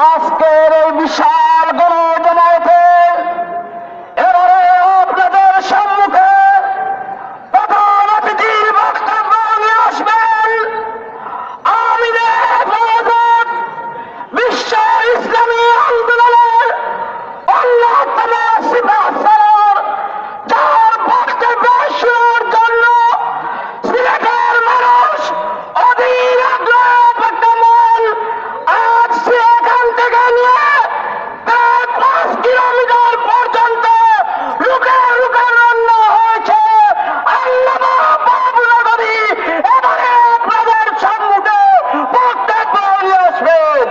আজকের এই বিশাল গণজমায়েতে এবারে আপনাদের সম্মুখে প্রধান অতিথির বক্তব্য নিয়ে আসবেন আমিরে বাংলাদেশ বিশ্ব ইসলামী আন্দোলনের অন্যতম সিপাহসালার, যার বক্তব্য শোনার জন্য সিলেটের মানুষ অধীর আগ্রহ বর্তমান। আজ সেখান থেকে নিয়ে প্রায় 5 কিলোমিটার পর্যন্ত লুকে লুকে রান্না হয়েছে। আল্লামা বাবুনগরী এবারে আপনাদের সম্মুখে বক্তব্য নিয়ে আসবেন।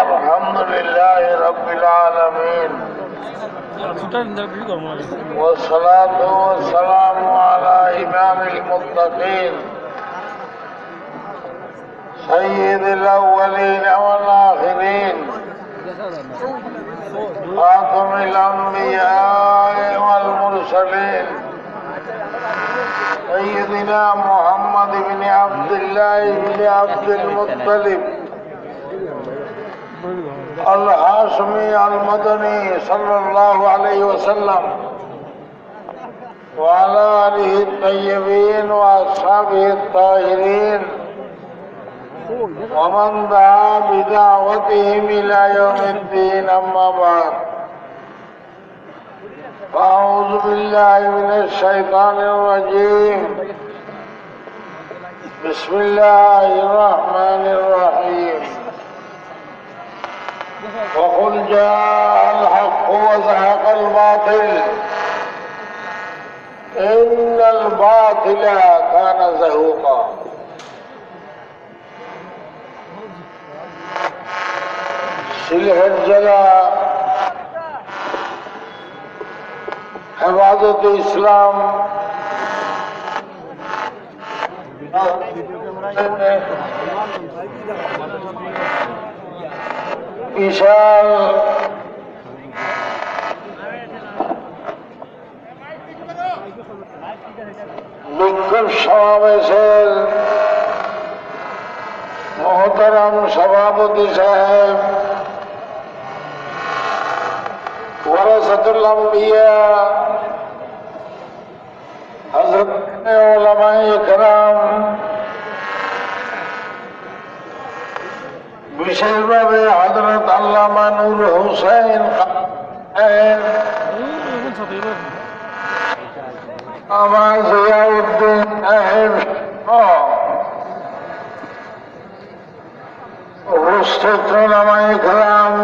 আলহামদুলিল্লাহ রাব্বিল আলামিন والصلاة والسلام على إمام المتقين سيد الأولين والآخرين خاتم الأنبياء والمرسلين سيدنا محمد بن عبد الله بن عبد المطلب الهاشمي المدني صلى الله عليه وسلم وعلى آله الطيبين وأصحابه الطاهرين ومن دعا بدعوتهم إلى يوم الدين. أما بعد، فأعوذ بالله من الشيطان الرجيم. بسم الله الرحمن الرحيم. وقل جاء الحق وزهق الباطل إن الباطل كان زهوقا. সিলেট জেলা হেফাজতে ইসলাম বিশাল বিক্ষোভ সমাবেশের মহতারাম সভাপতি সাহেব, ওয়ারাসাতুল আম্বিয়া হযরত উলামায়ে কেরাম, বিশেষভাবে হযরত আল্লামা নূর হোসেন আমার জিয়াউদ্দিন সাহেব উপস্থিত উলামায়ে কেরাম,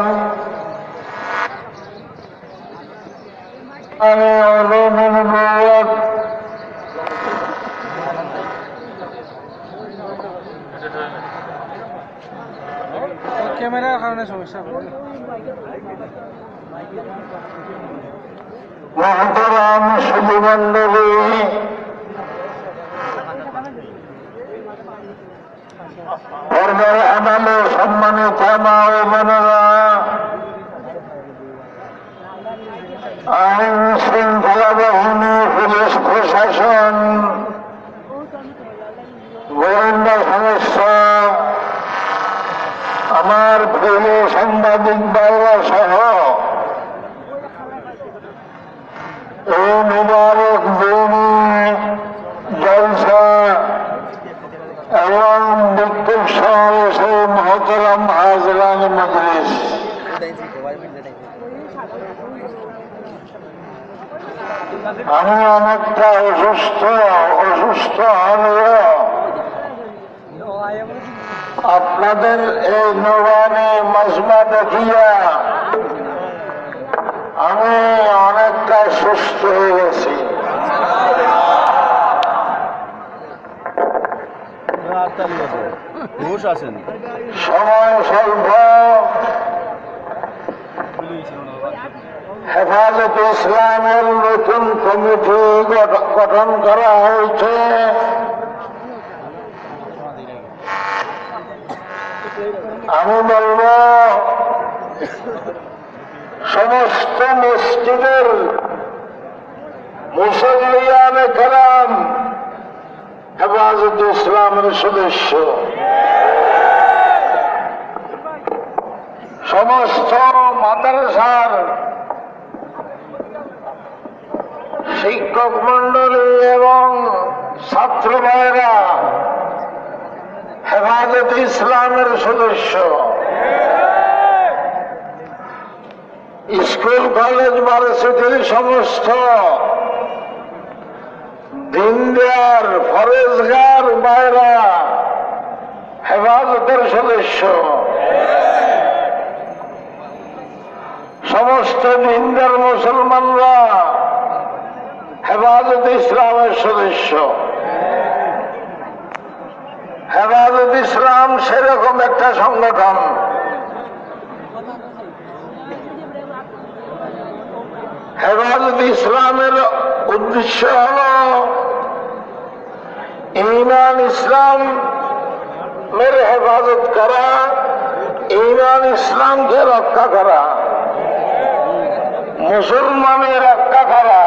ক্যামেরার কারণে সমস্যা মহতরাম সুধীমণ্ডলী, পর্দার আড়ালে সম্মানিত মা ও বোনেরা, আইন শৃঙ্খলা বাহিনী, পুলিশ প্রশাসন, গোয়েন্দা সংস্থা, আমার প্রিয় সাংবাদিক ভাইরা সহ এই মুবারক দিনী জলসা এবং বিক্ষোভ সমাবেশে মহতরম হাজরান মজলিস, আমি অনেকটা অসুস্থ হলেও আপনাদের এই নবানী মজমা দেখিয়া আমি অনেকটা সুস্থ হয়ে গেছি। সময় স্বল্প, হেফাজতে ইসলামের নতুন কমিটি গঠন করা হয়েছে। আমি বলব সমস্ত মসজিদের মুসল্লিয়ানে কেরাম হেফাজতে ইসলামের সদস্য, সমস্ত মাদ্রাসার শিক্ষক মন্ডলী এবং ছাত্র ভাইয়েরা হেফাজতে ইসলামের সদস্য, স্কুল কলেজ ভার্সিটির সমস্ত দিনদার ফরেজগার ভাইয়েরা হেফাজতের সদস্য, সমস্ত দিনদার মুসলমানরা হেফাজতে ইসলামের সদস্য। হেফাজত ইসলাম সেরকম একটা সংগঠন, হেফাজত ইসলামের উদ্দেশ্য হল ঈমান ইসলামের হেফাজত করা, ঈমান ইসলামকে রক্ষা করা, মুসলমানের রক্ষা করা।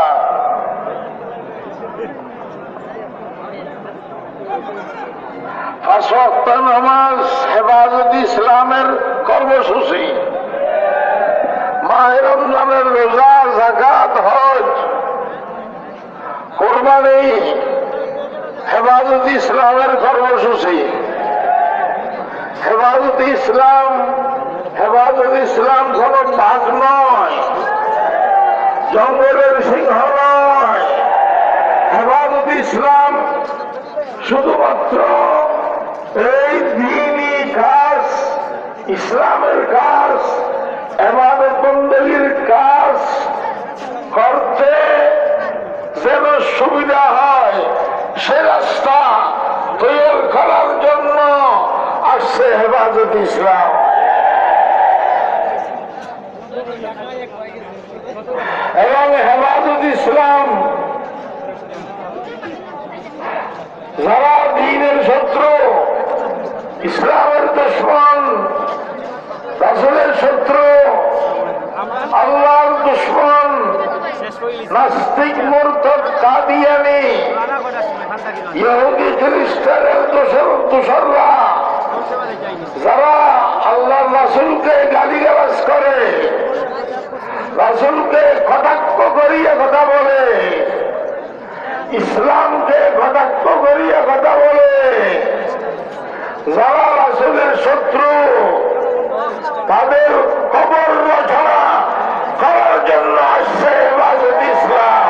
পাঁচ ওয়াক্ত নামাজ হেফাজত ইসলামের কর্মসূচি, মাহে রমজানের রোজা, যাকাত, হজ, কোরবানি হেফাজত ইসলামের কর্মসূচি। হেফাজত ইসলাম কোন ভাগ নয়, জঙ্গলের সিংহ নয়। হেফাজত ইসলাম শুধুমাত্র এই দ্বীনি কাজ, ইসলামের কাজ, ইবাদত বন্দেগীর কাজ করতে যেন সুবিধা হয় সে রাস্তা তৈরি করার জন্য আসছে হেফাজত ইসলাম। এবং হেফাজত ইসলাম যারা দ্বীনের শত্রু, ইসলামের দুশমন, রাসূলের শত্রু, আল্লাহর দুশমন, নাস্তিক, মুরতাদ, কাদিয়ানী, ইহুদি খ্রিস্টানের দোসররা যারা আল্লাহর রাসূলকে গালিগালাজ করে, রাসূলকে কটাক্ষ করিয়ে কথা বলে, ইসলামকে কটাক্ষ করিয়ে কথা বলে, যারা রাসূলের শত্রু তাদের কবর রচনা করার জন্য আসছে হেফাজত ইসলাম।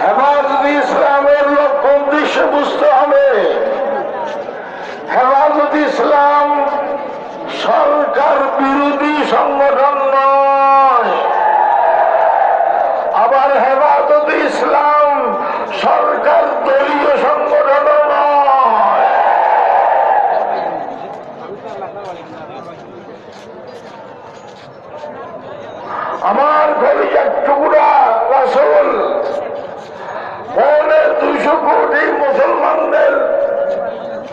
হেফাজত ইসলামের লক্ষ্য উদ্দেশ্য বুঝতে হবে। হেফাজত ইসলাম সরকার বিরোধী সংগঠন নয়, আবার হেফাজত ইসলাম সরকার দলীয় সংগঠন নয়। আমার কলিজার টুকরা রাসূল 200 কোটি মুসলমানদের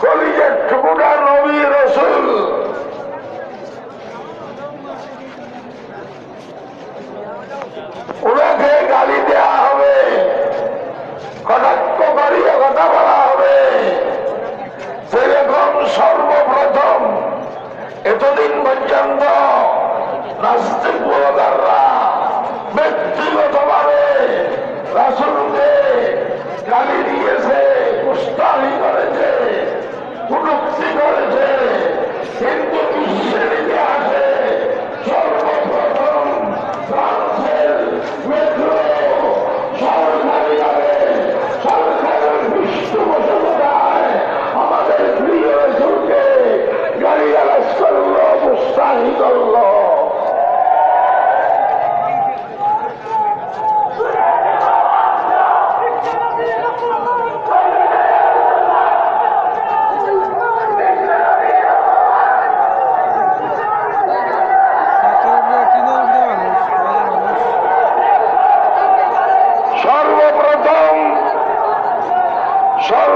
কলিজার টুকরা নবী রাসূল ওনাকে গালি দেওয়া হবে, কটাক্ষ করিয়ে কথা বলা হবে। সেরকম সর্বপ্রথম এতদিন পর্যন্ত নাস্তিক ব্লগাররা ব্যক্তিগতভাবে রাসূলকে গালি দিয়েছে, কুস্তাহি করেছে,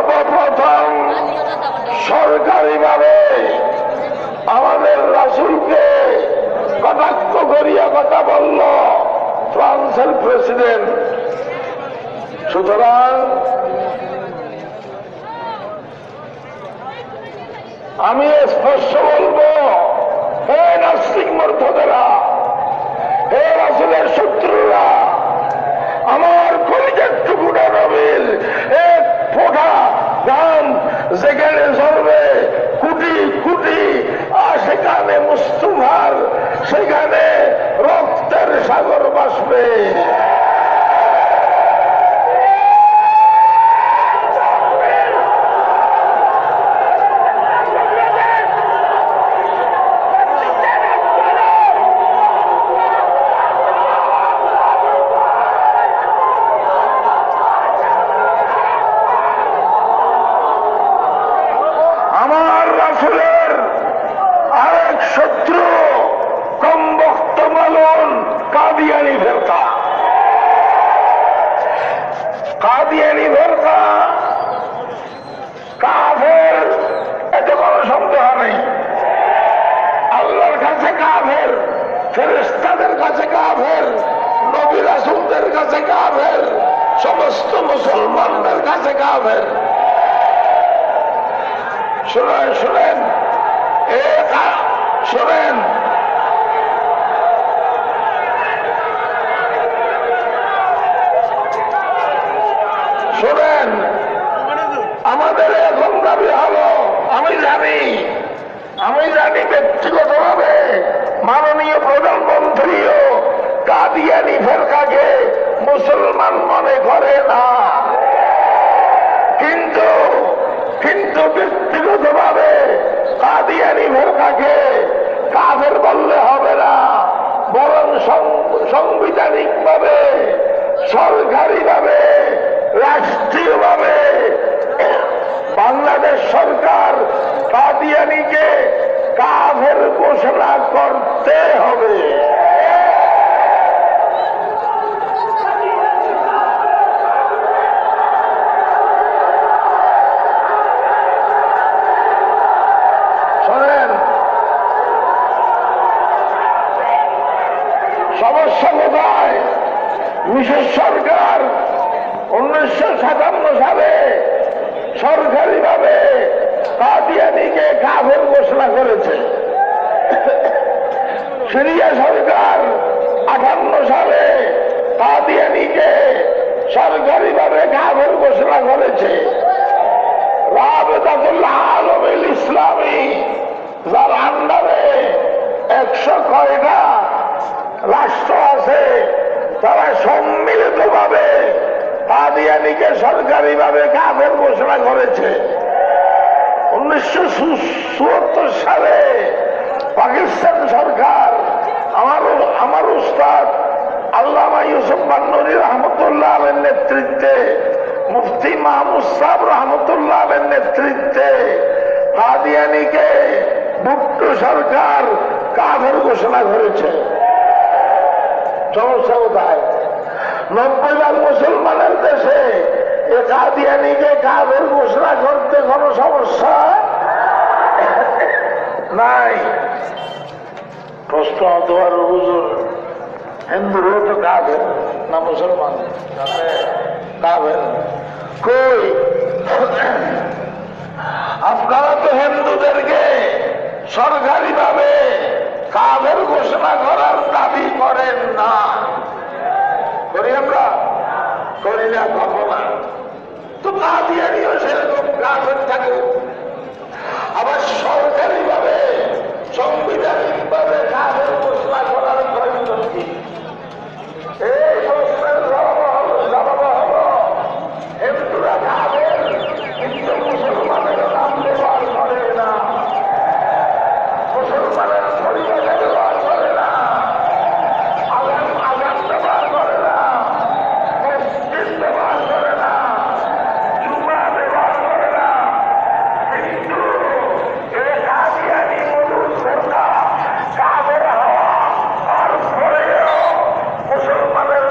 সর্বপ্রথম সরকারিভাবে আমাদের রাসূলকে কটাক্ষ করিয়া কথা বলল ফ্রান্সের প্রেসিডেন্ট। সুতরাং আমি স্পষ্ট বলবো, হে নাস্তিক মূর্খদেরা, হে রাসূলের শত্রুরা, আমার কলিজার টুকরা নবীর এক ফোঁটা গান যেখানে ঝরবে কোটি কোটি সেখানে মুস্তফার, সেখানে রক্তের সাগর ভাসবে। আমার রাসূলের আরেক শত্রু কমবক্ত মালুন কাদিয়ানী ফেরকা। কাদিয়ানী ফেরকা কাফের, এতে কোনো সন্দেহ নেই। আল্লাহর কাছে কাফের, ফেরেশতাদের কাছে কাফের, নবী রাসূলদের কাছে কাফের, সমস্ত মুসলমানদের কাছে কাফের। শুনেন শুনেন শোনেন, শোনেন, আমাদের এখন দাবি হলো, আমি জানি ব্যক্তিগতভাবে মাননীয় প্রধানমন্ত্রীও কাদিয়ানী ফেরকাকে মুসলমান মনে করে না, কিন্তু ব্যক্তিগতভাবে কাদিয়ানী ফেরকাকে কাফের বললে হবে না, বরং সাংবিধানিকভাবে, সরকারিভাবে, রাষ্ট্রীয়ভাবে বাংলাদেশ সরকার কাদিয়ানীকে কাফের ঘোষণা করতে হবে। সমস্যা কোথায়? বিশেষ সরকার 1957 সালে সরকারিভাবে কাদিয়ানীকে কাফের ঘোষণা করেছে। সিরিয়া সরকার 58 সালে কাদিয়ানীকে সরকারিভাবে কাফের ঘোষণা করেছে। রাবেতাতুল আলমিল ইসলামী, যার আন্ডারে 100 কয়টা রাষ্ট্র আছে, তারা সম্মিলিতভাবে কাদিয়ানীকে সরকারিভাবে কাফের ঘোষণা করেছে। 1974 সালে পাকিস্তান সরকার আমার উস্তাদ আল্লামা ইউসুফ বান্নুরী রহমতুল্লাহ আলের নেতৃত্বে, মুফতি মাহমুদ সাহেব রহমতুল্লাহ আলের নেতৃত্বে কাদিয়ানীকে ভুট্টো সরকার কাফের ঘোষণা করেছে। সমস্যা কোথায়? 90 মুসলমানের দেশে এ কাদিয়ানীকে কাফের ঘোষণা করতে কোনো সমস্যা নাই। প্রশ্ন হতে পারে, হুজুর হিন্দুরা তো কাফের না মুসলমান? কাফের কই? আপনারা তো হিন্দুদেরকে সরকারিভাবে কাফের ঘোষণা করার দাবি করেন না। করি আমরা? করি না, করবো না। তো কাদিয়ানীও সেরকম কাফের থাকে। আবার সরকারিভাবে, সাংবিধানিকভাবে কাফের ঘোষণা করার প্রয়োজন কি? এই প্রশ্নের জবাব হলো হিন্দুরা কাফের, কিন্তু মুসলমানের নাম ব্যবহার করে না, মুসলমানের পরিভাষা ব্যবহার করে না, আজান ব্যবহার করে না, মসজিদ ব্যবহার করে না, জুমা ব্যবহার করে না। কিন্তু এ কাদিয়ানী মৌলুদ ফেরকা কাফের হওয়া আর পরেও মুসলমানের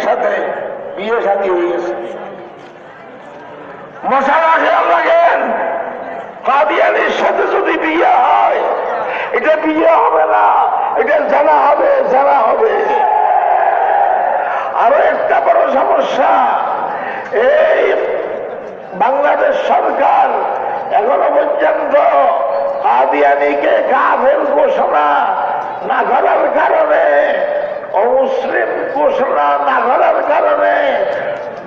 সাথে বিয়ে শাদী হয়ে গেছে। মশালা খেয়াল রাখেন, কাদিয়ানির সাথে যদি বিয়ে হয় এটা বিয়ে হবে না, এটা জানা হবে, জানা হবে। আরো একটা বড় সমস্যা, এই বাংলাদেশ সরকার এখনো পর্যন্ত কাদিয়ানিকে কাফের ঘোষণা না করার কারণে, অমুসলিম ঘোষণা না করার কারণে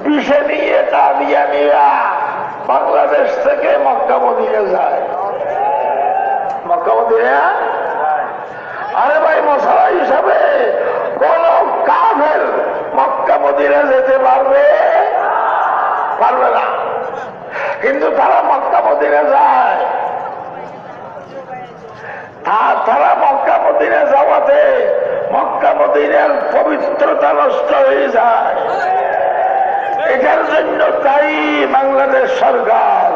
বিষে নিয়ে কাদিয়ানিরা বাংলাদেশ থেকে মক্কা মদিনা যায়। মক্কা মদিনা, আরে ভাই মশলা হিসাবে কোন কাফের মক্কা মদিনা যেতে পারবে না, কিন্তু তারা মক্কা মদিনা যায়। তারা মক্কা মদিনা যাওয়াতে মক্কা মদিনার পবিত্রতা নষ্ট হয়ে যায়। এটার জন্য দায়ী বাংলাদেশ সরকার।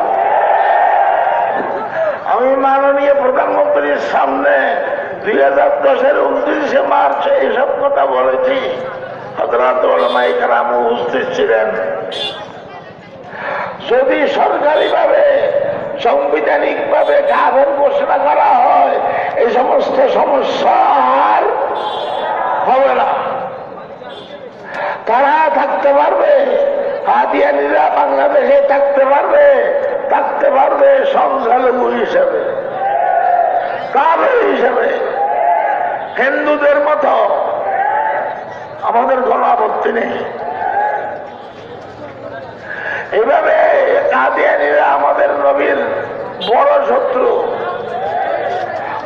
আমি মাননীয় প্রধানমন্ত্রীর সামনে 2010-এর 29শে মার্চ এইসব কথা বলেছি। হযরত উলামায়ে কেরাম উপস্থিত ছিলেন। যদি সরকারিভাবে সাংবিধানিক ভাবে কাফের ঘোষণা করা হয় এই সমস্ত সমস্যা আর হবে না। তারা থাকতে পারবে, কাদিয়ানিরা বাংলাদেশে থাকতে পারবে সংখ্যালঘু হিসেবে, কাফের হিসেবে, হিন্দুদের মতো। আমাদের কোনো আপত্তি নেই। এইভাবে কাদিয়ানিরা আমাদের নবীর বড় শত্রু।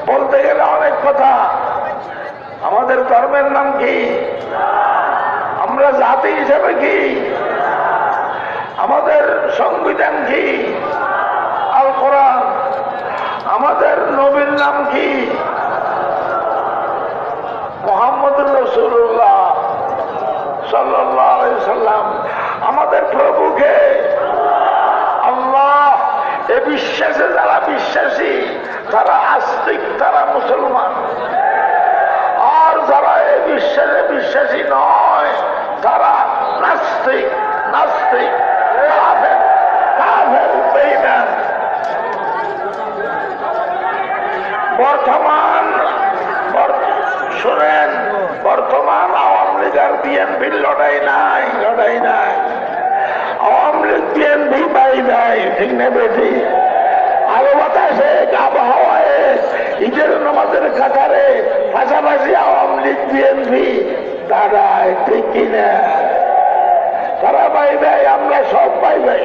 বলতে গেলে অনেক কথা। আমাদের ধর্মের নাম কি? আমরা জাতি হিসেবে কি? আমাদের সংবিধান কি? আল কোরআন। আমাদের নবীর নাম কি? মুহাম্মদুর রাসূলুল্লাহ সাল্লাল্লাহু আলাইহি সাল্লাম। আমাদের প্রভুকে আল্লাহ। এ বিশ্বাসে যারা বিশ্বাসী তারা আস্তিক, তারা মুসলমান। আর যারা এই বিশ্বাসে বিশ্বাসী নয় তারা নাস্তিক, কাফের, বেঈমান। শুনেন, বর্তমান আওয়ামী লীগ আর বিএনপির লড়াই নাই। আওয়ামী লীগ বিএনপি পাই নাই, ঠিক না বেটি? আলো বাতাসে, আবহাওয়ায়, ঈদের নামাজের কাতারে পাশাপাশি আওয়ামী লীগ বিএনপি দাঁড়ায়, ঠিক কিনা? তারা পাই ভাই, আমরা সব পাই ভাই।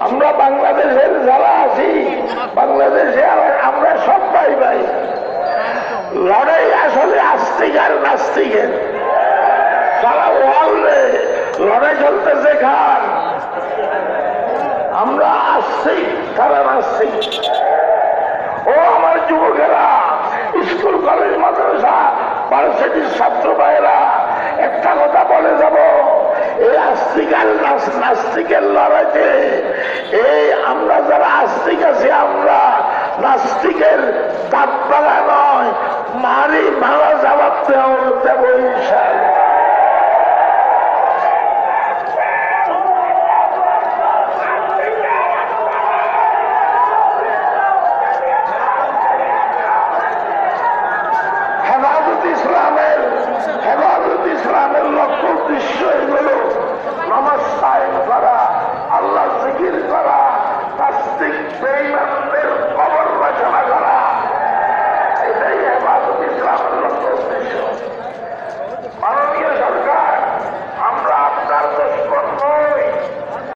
আমরা বাংলাদেশের যারা আছি, বাংলাদেশে আমরা সব পাই ভাই। লড়াই আসলে আস্তিক আর নাস্তিকের। তারা ওয়ালে লড়াই চলতেছে খান, আমরা আস্তিক, তারা নাস্তিক। ও আমার যুবকেরা, স্কুল কলেজ মাদ্রাসা ভার্সিটির ছাত্র ভাইয়েরা, একটা কথা বলে যাব, এই আস্তিক আর নাস্তিকের লড়াইতে এই আমরা যারা আস্তিক আছি, আমরা নাস্তিকের দাঁত ভাঙা নয়, মারা জবাব দেব ইনশাআল্লাহ।